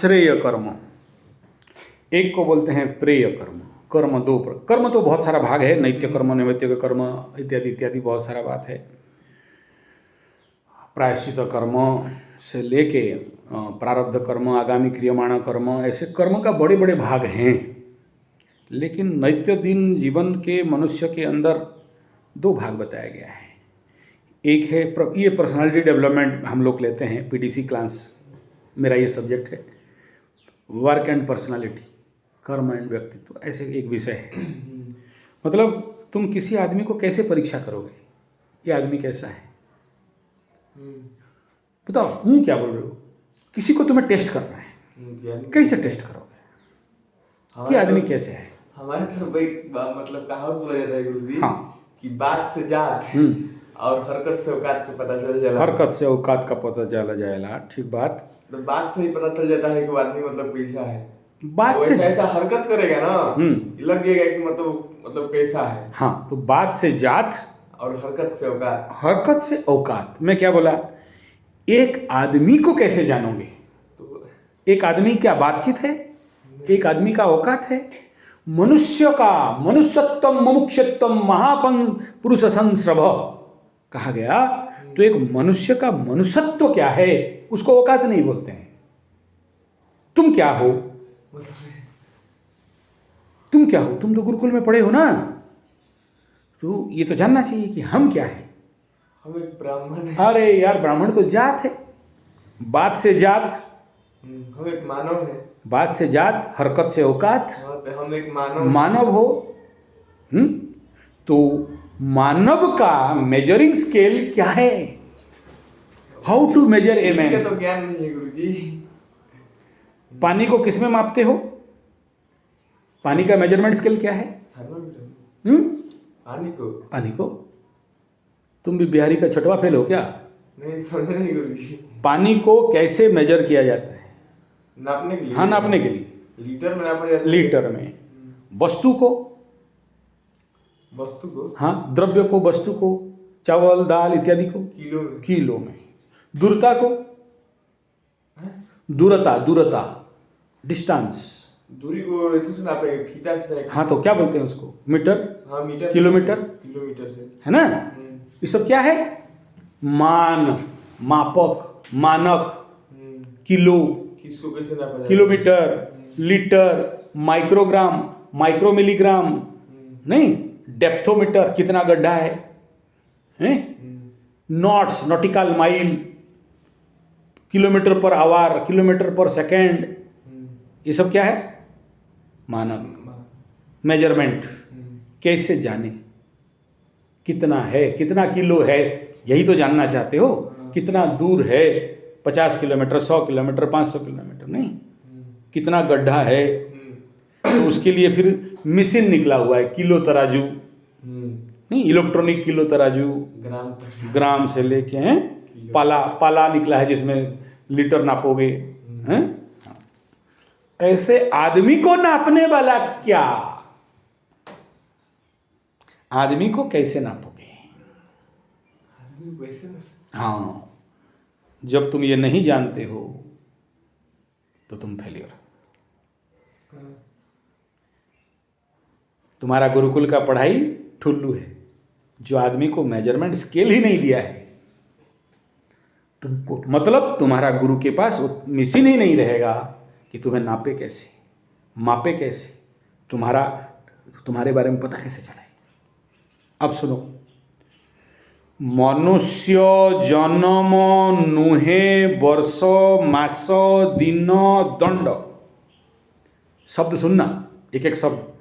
श्रेय कर्म, एक को बोलते हैं प्रेय कर्म। कर्म दो कर्म तो बहुत सारा भाग है, नैत्य कर्म, नैमित्तिक कर्म इत्यादि इत्यादि बहुत सारा बात है। प्रायश्चित कर्म से लेके प्रारब्ध कर्म, आगामी क्रियमाण कर्म, ऐसे कर्म का बड़े बड़े भाग हैं। लेकिन नित्य दिन जीवन के मनुष्य के अंदर दो भाग बताया गया है। एक है ये पर्सनालिटी डेवलपमेंट हम लोग लेते हैं, पीडीसी क्लास मेरा ये सब्जेक्ट है, वर्क एंड पर्सनालिटी, कर्म एंड व्यक्तित्व, ऐसे एक विषय है। मतलब तुम किसी आदमी को कैसे परीक्षा करोगे, ये आदमी कैसा है, बताओ, हूँ क्या बोल रहे हो। किसी को तुम्हें टेस्ट करना है, कैसे टेस्ट करोगे कि आदमी कैसे है। हमारे तरफ एक मतलब कहावत बोला जाता है गुरुजी, हाँ, कि बात से जात और हरकत से औकात का पता चल जाला। हरकत से औकात का पता चला जाएगा, ठीक बात। तो बात से ही पता चल जाता है कि वो आदमी मतलब कैसा है। बात से ऐसा हरकत करेगा ना, लग जाएगा कि मतलब कैसा है। हाँ, तो बात से जात और हरकत से औकात। हरकत से औकात। मैं क्या बोला, एक आदमी को कैसे जानोगे। तो एक आदमी क्या बातचीत है, एक आदमी का औकात है। मनुष्य का मनुष्यत्वम मुमुक्षत्वम महापं पुरुष संस्रभ कहा गया। तो एक मनुष्य का मनुष्यत्व क्या है, उसको औकात नहीं बोलते हैं। तुम क्या हो, तुम क्या हो, तुम तो गुरुकुल में पढ़े हो ना, तो ये तो जानना चाहिए कि हम क्या है। हम एक ब्राह्मण है। अरे यार, ब्राह्मण तो जात है, बात से जात। हम एक मानव है, बात से जात, हरकत से औकात। तो हम एक मानव हो। तो मानव का मेजरिंग स्केल क्या है, how to measure a man. तो ज्ञान नहीं है गुरुजी। पानी को किस में मापते हो, पानी का मेजरमेंट स्केल क्या है। पानी को तुम भी बिहारी का छठवा फेल हो क्या। नहीं समझ नहीं गुरुजी। पानी को कैसे मेजर किया जाता है, नापने के लिए। हाँ, नापने के लिए लीटर में नापा जाता है। लीटर में। वस्तु को हाँ, द्रव्य को, वस्तु को, चावल दाल इत्यादि को किलो में। दूरता को दूरता डिस्टेंस, दूरी को इसे से नापेंगे, फीता से। हाँ, तो क्या बोलते हैं उसको, मीटर। हाँ, मीटर, किलोमीटर से, है ना। ये सब क्या है, मान, मापक, मानक, किलो, किसको कैसे नापा जाए, kilometre, litre, microgram, micro milligram, नहीं, डेप्थोमीटर, कितना गड्ढा है, knots, nautical mile, kilometre per hour, kilometre per second, ये सब क्या है, मानक, मेजरमेंट। कैसे जाने कितना है, कितना किलो है, यही तो जानना चाहते हो। कितना दूर है, 50 किलोमीटर, 100 किलोमीटर, 500 किलोमीटर, नहीं, कितना गड्ढा है। तो उसके लिए फिर मशीन निकला हुआ है, किलो तराजू, नहीं, इलेक्ट्रॉनिक किलो तराजू, ग्राम से लेके हैं, पाला निकला है जिसमें लीटर नापोगे हैं। ऐसे आदमी को नापने वाला क्या, आदमी को कैसे नापोगे। हाँ, जब तुम ये नहीं जानते हो तो तुम फेलियर। तुम्हारा गुरुकुल का पढ़ाई ठुल्लू है, जो आदमी को मेजरमेंट स्केल ही नहीं दिया है तुमको। मतलब तुम्हारा गुरु के पास मशीन ही नहीं रहेगा कि तुम्हें नापे कैसे, मापे कैसे, तुम्हारे बारे में पता कैसे चले। अब सुनो, मनुष्य जन्म नुहे वर्ष मास दिन दंड। शब्द सुनना, एक एक शब्द।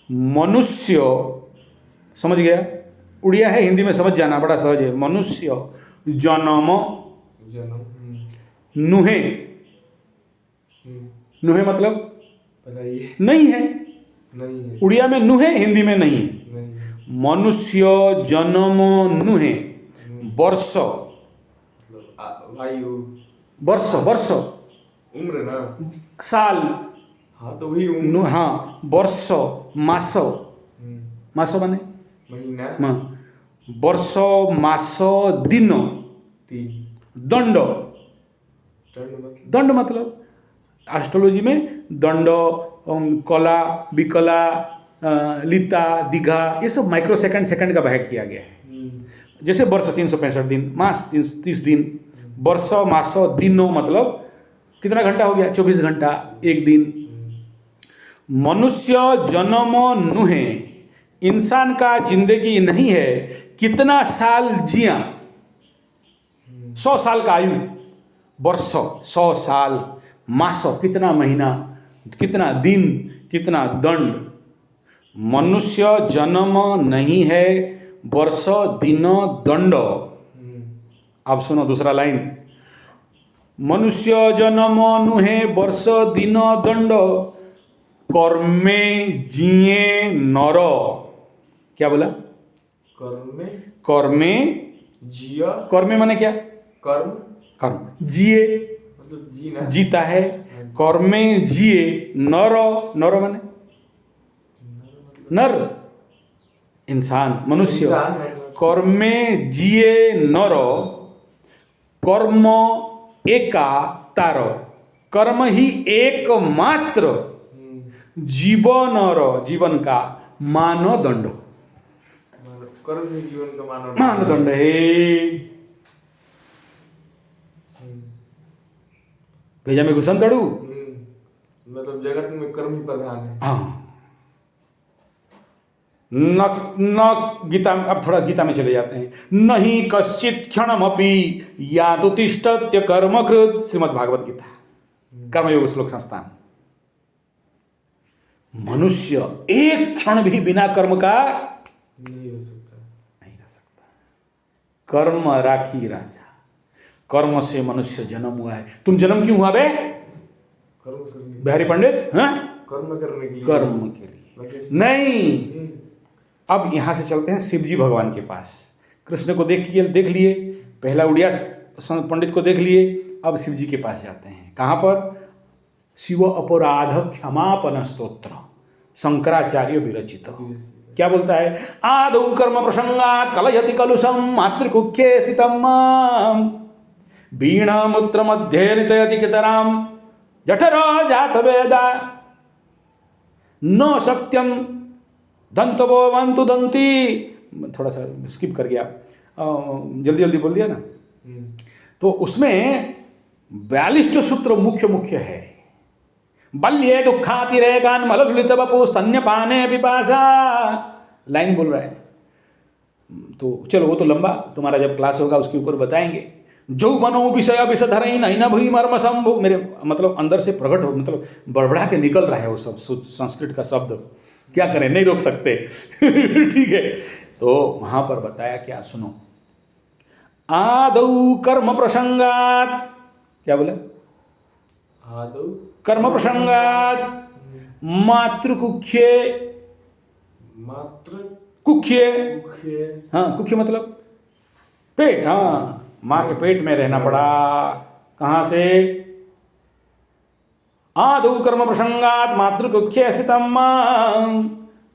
मनुष्य समझ गया, उड़िया है, हिंदी में समझ जाना बड़ा सहज है। मनुष्य जन्म नुहे, नुहे मतलब नहीं है, उड़िया में नुहे, हिंदी में नहीं है। मनुष्य जन्म नुहे वर्ष, वर्ष उम्र ना, साल, हाँ तो वही उम्र, हाँ, वर्ष, मास, मास माने महीना, वर्ष मास दिन, दंड, दंड मतलब एस्ट्रोलॉजी में दंड, कला, विकला, लिता, दीघा, ये सब माइक्रो सेकंड सेकंड का भाग किया गया है। जैसे वर्ष 365 दिन, मास 30 दिन, वर्ष मास दिनों, मतलब कितना घंटा हो गया? 24 घंटा एक दिन। मनुष्य जन्म नुहे, इंसान का जिंदगी नहीं है, कितना साल जिया? 100 साल का आयु, वर्ष 100 साल, मास कितना महीना, कितना दिन, कितना दंड। मनुष्य जन्म नहीं है, वर्ष दिन दंड। अब सुनो दूसरा लाइन, मनुष्य जन्म नुहे, वर्ष दिन दंड, कर्मे जिए नर। क्या बोला? कर्म कर्मे, जिया, कर्मे माने क्या? कर्म, कर्म, जिए, मतलब जीना, जीता है। कर्मे जिए नर, नर माने नर, इंसान, मनुष्य। इंसान। कर्मे जिए नर, कर्म एका तार, कर्म ही एकमात्र जीवनर, जीवन का मानदंड, कर्म ही जीवन का मानदंड है। भेजा में घुसन तड़ू। मतलब जगत में कर्म ही प्रधान है। हाँ, न न गीता, अब थोड़ा गीता में चले जाते हैं। नहीं कश्चित क्षणमपि यादुतिष्ठत्य कर्मकृत, श्रीमद् भागवत गीता, कर्मयोग श्लोक संस्थान। मनुष्य एक क्षण भी बिना कर्म का नहीं रह सकता, नहीं रह सकता। कर्म राखी राजा, कर्म से मनुष्य जन्म हुआ है। तुम जन्म क्यों हुआ बे कर्म करने, बिहारी पंडित? हाँ, कर्म करने के लिए, कर्म के लिए नहीं। अब यहां से चलते हैं शिव जी भगवान के पास। कृष्ण को देख लिए, पहला उड़िया पंडित को देख लिए, अब शिव जी के पास जाते हैं। कहां पर? शिव अपराध क्षमापन स्तोत्र, शंकराचार्य विरचित। क्या बोलता है? आदौ कर्म प्रसंगात कलयति कलुषम मातृकुख्ये स्थितम वीणा मूत्र मध्ये नितयति कितराम जठरो जात वेदा न सत्यम दंतवो वंतु दंती। थोड़ा सा स्किप कर गया, जल्दी जल्दी बोल दिया ना। तो उसमें 42 सूत्र मुख्य है। बल्ये दुखातिरेकान मललुलित वपु स्तन्यपाने पिपासा, लाइन बोल रहा है। तो चलो वो तो लंबा, तुम्हारा जब क्लास होगा उसके ऊपर बताएंगे। जो बनो विषय विषधरई नहीं न भूमि मर्म संभु, मेरे मतलब अंदर से प्रकट हो, मतलब बड़बड़ा के निकल रहा है वो सब संस्कृत का शब्द, क्या करें, नहीं रोक सकते। ठीक है, तो वहां पर बताया क्या, सुनो। आदौ कर्म प्रसंगात, क्या बोला? आदौ कर्म प्रसंगात मातृकुख्ये, मात्र कुख्ये, मुख्य, हाँ कुख्य मतलब पेट, हाँ माँ के पेट में रहना पड़ा। कहाँ से? आदौ कर्म प्रसंगात मातृकुख्ये स्थितम।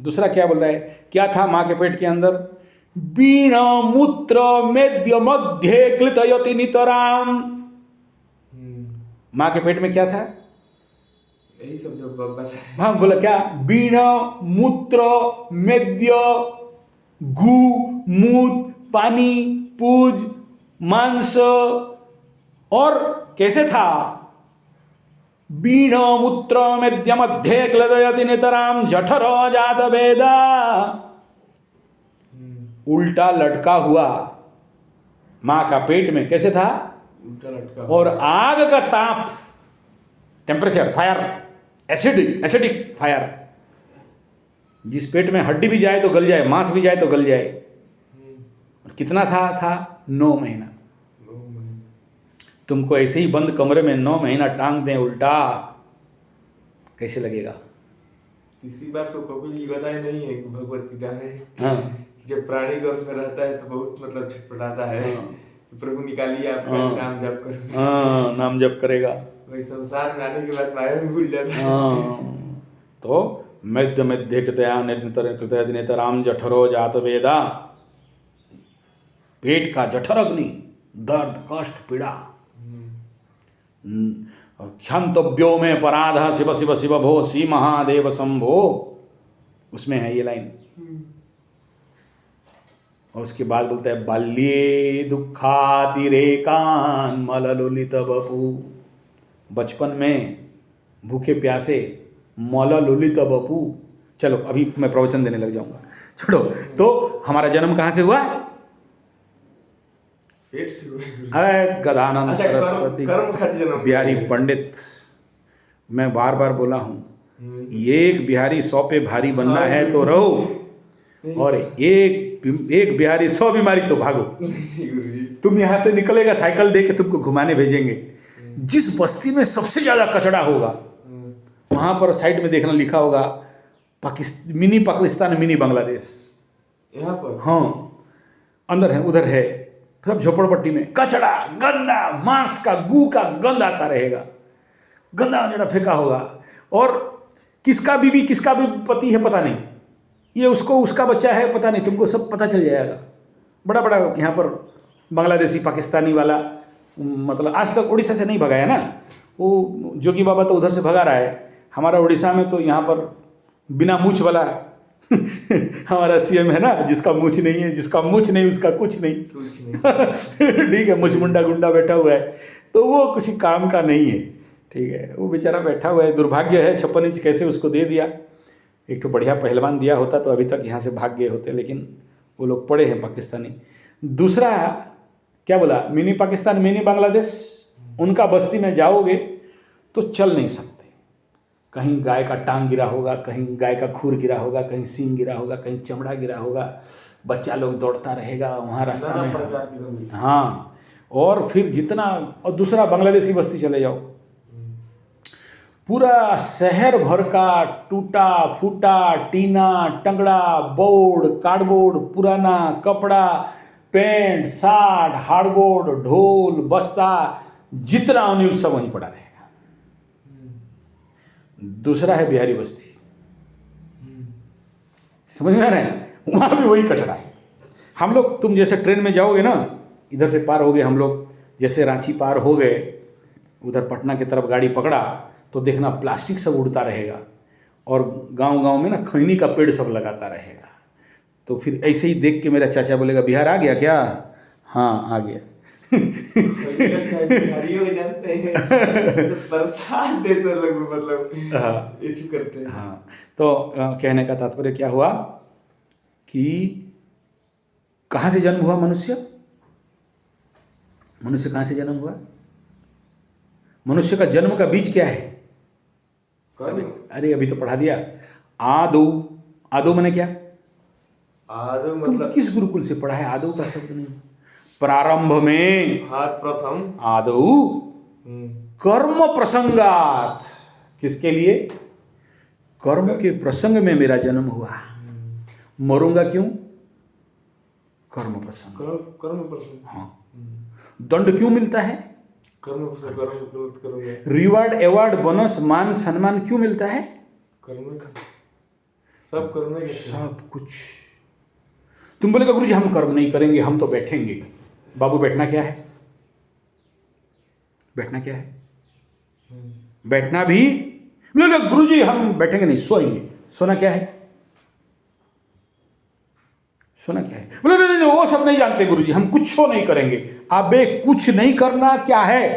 दूसरा क्या बोल रहा है? क्या था माँ के पेट के अंदर? वीण मूत्र मेद्य मध्य क्लितयति नितराम। माँ के पेट में क्या था? यही सब जो बताया। हाँ बोला क्या? वीण मूत्र मेद्य, गु मूत, पानी, पूज, मांस, और कैसे था? वीण मूत्र मेद्य मध्य क्लदयति नितराम जठरो जात वेदा, उल्टा लटका हुआ माँ का पेट में कैसे था? उल्टा लटका, और आग का ताप, टेम्परेचर, फायर, एसिडिक फायर। जिस पेट में हड्डी भी जाए तो गल जाए, मांस भी जाए तो गल जाए। और कितना था 9 महीना। तुमको ऐसे ही बंद कमरे में 9 महीना टांग दें उल्टा, कैसे लगेगा? तीसरी बात तो कपिल जी बताए नहीं है कि भगवत गीता में, हाँ, जब प्राणी गर्भ में रहता है तो बहुत मतलब छटपटाता है। हाँ। प्रभु निकालिए, आपका हाँ। नाम जप करो। हाँ, नाम जप करेगा। वही संसार में आने के बाद माया भी भूल जाता है। हाँ, तो मध्य मध्य कृतया कृतया नेतराम जठरो जात वेदा, पेट का जठर अग्नि, दर्द, कष्ट, पीड़ा। क्षंतव्यो में पराध शिव शिव शिव भो सी महादेव शंभो, उसमें है ये लाइन। और उसके बाद बोलता है बाल्ये दुखातिरेकान मललोलित बपू, बचपन में भूखे प्यासे मललोलित बपू। चलो अभी मैं प्रवचन देने लग जाऊंगा, छोड़ो। तो हमारा जन्म कहाँ से हुआ? पेट से हुए। है गदानंद अच्छा, सरस्वती कर्म खातिर जन्म बिहारी पंडित। मैं बार बार बोला हूँ, एक बिहारी 100 पे भारी बनना है तो रहो, और एक बिहारी 100 बीमारी तो भागो। तुम यहाँ से निकलेगा, साइकिल दे के तुमको घुमाने भेजेंगे। जिस बस्ती में सबसे ज़्यादा कचड़ा होगा वहाँ पर साइड में देखना लिखा होगा मिनी पाकिस्तान मिनी बांग्लादेश। यहाँ पर हाँ, अंदर है, उधर है, सब झोपड़पट्टी में कचड़ा, गंदा, मांस का, गू का गंध आता रहेगा, गंदा अंजड़ा फेंका होगा। और किसका बीवी किसका भी पति है पता नहीं, ये उसको उसका बच्चा है पता नहीं, तुमको सब पता चल जाएगा। बड़ा बड़ा यहाँ पर बांग्लादेशी पाकिस्तानी वाला, मतलब आज तक उड़ीसा से नहीं भगाया ना, वो जोगी बाबा तो उधर से भगा रहा है। हमारा उड़ीसा में तो यहाँ पर बिना मूछ वाला हमारा सीएम है ना, जिसका मूछ नहीं है, जिसका मूछ नहीं उसका कुछ नहीं। ठीक है, मूछ मुंडा गुंडा बैठा हुआ है, तो वो किसी काम का नहीं है। ठीक है, वो बेचारा बैठा हुआ है, दुर्भाग्य है 56 इंच कैसे उसको दे दिया। एक तो बढ़िया पहलवान दिया होता तो अभी तक यहाँ से भाग गए होते, लेकिन वो लोग पड़े हैं पाकिस्तानी। दूसरा क्या बोला, मिनी पाकिस्तान मिनी बांग्लादेश। उनका बस्ती में जाओगे तो चल नहीं सकते, कहीं गाय का टांग गिरा होगा, कहीं गाय का खुर गिरा होगा, कहीं सींग गिरा होगा, कहीं चमड़ा गिरा होगा, बच्चा लोग दौड़ता रहेगा वहाँ रास्ता में। हाँ, और फिर जितना, और दूसरा बांग्लादेशी बस्ती चले जाओ, पूरा शहर भर का टूटा फूटा टीना टंगड़ा बोर्ड कार्डबोर्ड पुराना कपड़ा पेंट साट हार्डबोर्ड ढोल बस्ता जितना अनिल सब वहीं पड़ा रहेगा। दूसरा है बिहारी बस्ती, समझ में आ रहा है, वहाँ भी वही कचरा है। हम लोग, तुम जैसे ट्रेन में जाओगे ना, इधर से पार हो गए हम लोग, जैसे रांची पार हो गए, उधर पटना की तरफ गाड़ी पकड़ा तो देखना प्लास्टिक सब उड़ता रहेगा, और गांव-गांव में ना खैनी का पेड़ सब लगाता रहेगा। तो फिर ऐसे ही देख के मेरा चाचा बोलेगा बिहार आ गया क्या? हाँ आ गया। बिहारियों में जानते हैं प्रसाद देते लोग, मतलब ऐसे करते हैं। हाँ, तो कहने का तात्पर्य क्या हुआ कि कहाँ से जन्म हुआ मनुष्य? मनुष्य कहाँ से जन्म हुआ? मनुष्य का जन्म का बीज क्या है? अरे अभी तो पढ़ा दिया, आदो। आदो माने क्या? आदो तुम मतलब किस गुरुकुल से पढ़ा है? आदो का शब्द नहीं, प्रारंभ में प्रथम आदो कर्म प्रसंगात। किसके लिए? कर्म के प्रसंग में मेरा जन्म हुआ। मरूंगा क्यों? कर्म प्रसंग। कर्म प्रसंग। हाँ, दंड क्यों मिलता है? कर्म प्रसंग, कर्म रिवार्ड एवार्ड बोनस मान सम्मान क्यों मिलता है? कर्म सब करने के सब कुछ। तुम बोलेगा गुरुजी हम कर्म नहीं करेंगे, हम तो बैठेंगे। बाबू बैठना क्या है? बैठना क्या है? बैठना भी बोले गुरुजी हम बैठेंगे नहीं, सोएंगे। सोना क्या है? सोना क्या है? बोले नहीं नहीं वो सब नहीं जानते गुरुजी, हम कुछ सो नहीं करेंगे। अबे कुछ नहीं करना क्या है?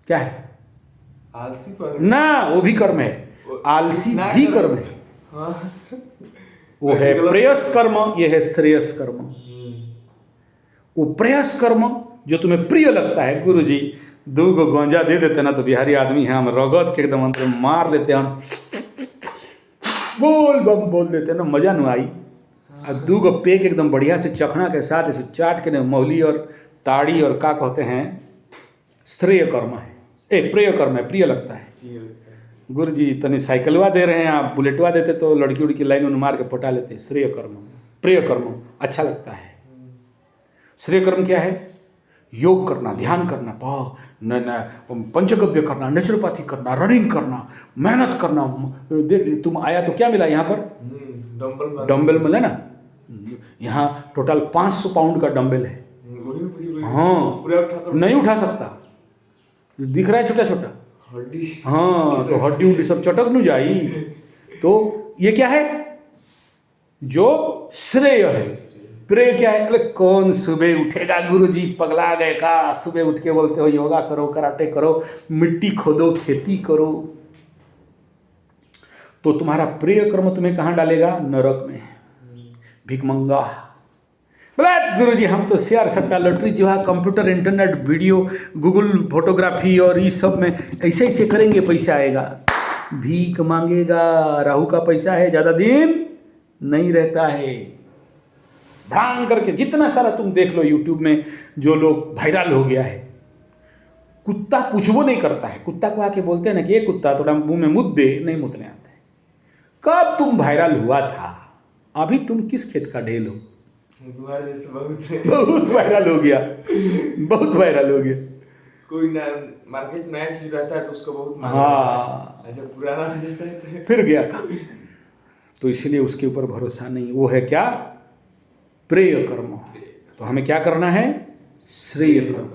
क्या है? आलसी पर ना, वो भी कर्म है। आलसी भी कर्म है। हाँ। वो है प्रेयस कर्म, ये है श्रेयस कर्म। वो प्रेयस कर्म जो तुम्हें प्रिय लगता है, गुरुजी 2 गो गांजा दे देते ना तो बिहारी आदमी है, हम रगत के एकदम अंदर मार लेते, हम बोल बम बोल देते ना, मजा न आई। अब 2 गो पेक एकदम बढ़िया से चखना के साथ ऐसे चाट के ना, मौली और ताड़ी और का कहते हैं, श्रेय कर्म है। प्रिय कर्म है, प्रिय लगता है। गुरुजी तनी साइकिलवा दे रहे हैं, आप बुलेटवा देते तो लड़की उड़की लाइन में मार के पटा लेते। श्रेय कर्म, प्रिय कर्म अच्छा लगता है। श्रेय कर्म क्या है? योग करना, ध्यान करना, पंचगव्य करना, नेचुरोपैथी करना, रनिंग करना, मेहनत करना। देख तुम आया तो क्या मिला यहाँ पर? डंबल मिला ना। यहाँ टोटल 500 पाउंड का डंबल है। कुछ भी हाँ पूरा उठा कर नहीं उठा सकता, दिख रहा है छोटा छोटा, हड्डी। हाँ तो हड्डी उड्डी सब चटक न जाई। तो ये क्या है, जो श्रेय है। प्रेय क्या है, अरे कौन सुबह उठेगा गुरुजी, पगला गए का, सुबह उठ के बोलते हो योगा करो, कराटे करो, मिट्टी खोदो, खेती करो। तो तुम्हारा प्रिय कर्म तुम्हें कहाँ डालेगा, नरक में, भिकमंगा। बोला गुरुजी हम तो शेयर सट्टा लॉटरी जुआ computer internet video Google photography और ये सब में ऐसे ऐसे करेंगे पैसा आएगा। भीख मांगेगा, राहु का पैसा है ज़्यादा दिन नहीं रहता है। भ्रांग करके जितना सारा तुम देख लो यूट्यूब में, जो लोग वायरल हो गया है, कुत्ता पूछबो नहीं करता है, कुत्ता को आके बोलते हैं ना कि ये कुत्ता थोड़ा मुंह में मुद दे, नहीं मुतने आता है। कब तुम वायरल हुआ था, अभी तुम किस खेत का ढेल हो। तुम्हारे जैसे बहुत वायरल हो गया, बहुत वायरल हो गया। कोई ना मार्केट नया चीज रहता है तो उसको बहुत मांग हाँ अच्छा पुराना हो जाता है तो फिर गया काम। तो इसलिए उसके ऊपर भरोसा नहीं। वो है क्या, प्रेय कर्म। तो हमें क्या करना है, श्रेय कर्म।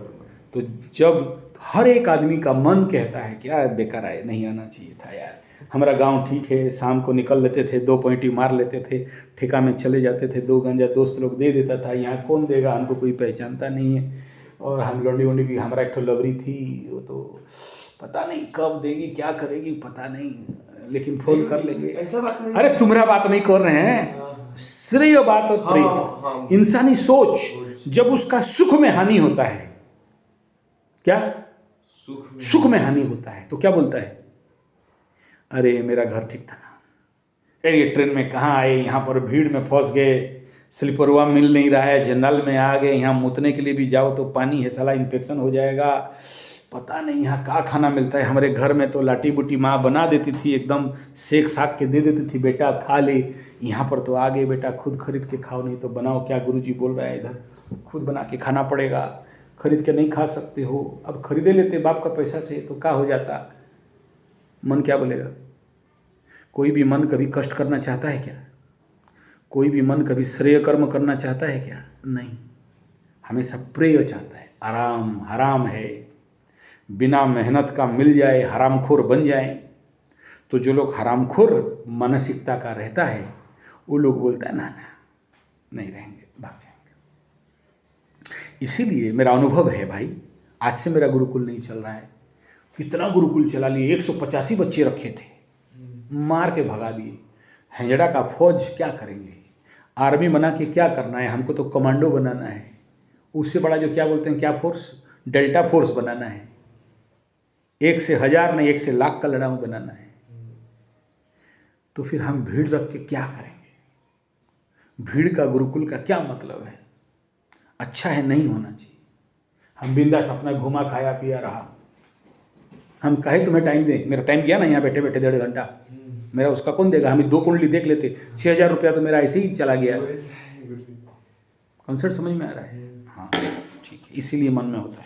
तो जब हर एक आदमी का मन कहता है कि यार बेकार आए, नहीं आना चाहिए था यार, हमारा गांव ठीक है, शाम को निकल लेते थे, 2 पॉइंटी मार लेते थे, ठेका में चले जाते थे, 2 गंजा दोस्त लोग दे देता था, यहाँ कौन देगा, हमको कोई पहचानता नहीं है। और हम लौंडी वोंडी भी, हमारा एक तो लवरी थी, वो तो पता नहीं कब देगी, क्या करेगी पता नहीं, लेकिन फोन कर लेंगे। ऐसा बात नहीं। अरे तुम्हारा बात नहीं कर रहे हैं, श्रेय बात और प्रेय। इंसानी सोच जब उसका सुख में हानि होता है, क्या सुख में हानि होता है, तो क्या बोलता है, अरे मेरा घर ठीक था ना, अरे ये ट्रेन में कहाँ आए, यहाँ पर भीड़ में फंस गए, स्लीपरवा मिल नहीं रहा है, जनरल में आ गए, यहाँ मुतने के लिए भी जाओ तो पानी है साला, इन्फेक्शन हो जाएगा, पता नहीं यहाँ क्या खाना मिलता है। हमारे घर में तो लाटी बूटी माँ बना देती थी, एकदम सेक साक के दे देती थी, बेटा खा ले। यहाँ पर तो आ गए, बेटा खुद खरीद के खाओ, नहीं तो बनाओ, क्या गुरुजी बोल रहा है इधर, खुद बना के खाना पड़ेगा, खरीद के नहीं खा सकते हो। अब खरीदे लेते बाप का पैसा से तो क्या हो जाता, मन क्या बोलेगा। कोई भी मन कभी कष्ट करना चाहता है क्या, कोई भी मन कभी श्रेय कर्म करना चाहता है क्या, नहीं, हमेशा प्रेय चाहता है। आराम हराम है, बिना मेहनत का मिल जाए, हरामखोर बन जाए। तो जो लोग हरामखोर मानसिकता का रहता है, वो लोग बोलता है ना ना नहीं रहेंगे, भाग जाएंगे। इसीलिए मेरा अनुभव है भाई, आज से मेरा गुरुकुल नहीं चल रहा है, कितना गुरुकुल चला लिए, 185 बच्चे रखे थे, मार के भगा दिए। हेंजड़ा का फौज क्या करेंगे, आर्मी बना के क्या करना है, हमको तो कमांडो बनाना है। उससे बड़ा जो क्या बोलते हैं, क्या फोर्स, डेल्टा फोर्स बनाना है, 1 से 1000 नहीं 1 से लाख का लड़ाऊ बनाना है। तो फिर हम भीड़ रख के क्या करेंगे, भीड़ का गुरुकुल का क्या मतलब है, अच्छा है नहीं होना चाहिए। हम बिंदास अपना घुमा खाया पिया रहा, हम कहे तुम्हें टाइम दें, मेरा टाइम गया ना यहाँ बैठे बैठे 1.5 घंटा, मेरा उसका कौन देगा, हमें 2 कुंडली देख लेते, 6000 रुपया तो मेरा ऐसे ही चला गया। कॉन्सेप्ट समझ में आ रहा है, हाँ ठीक है, इसीलिए मन में होता है।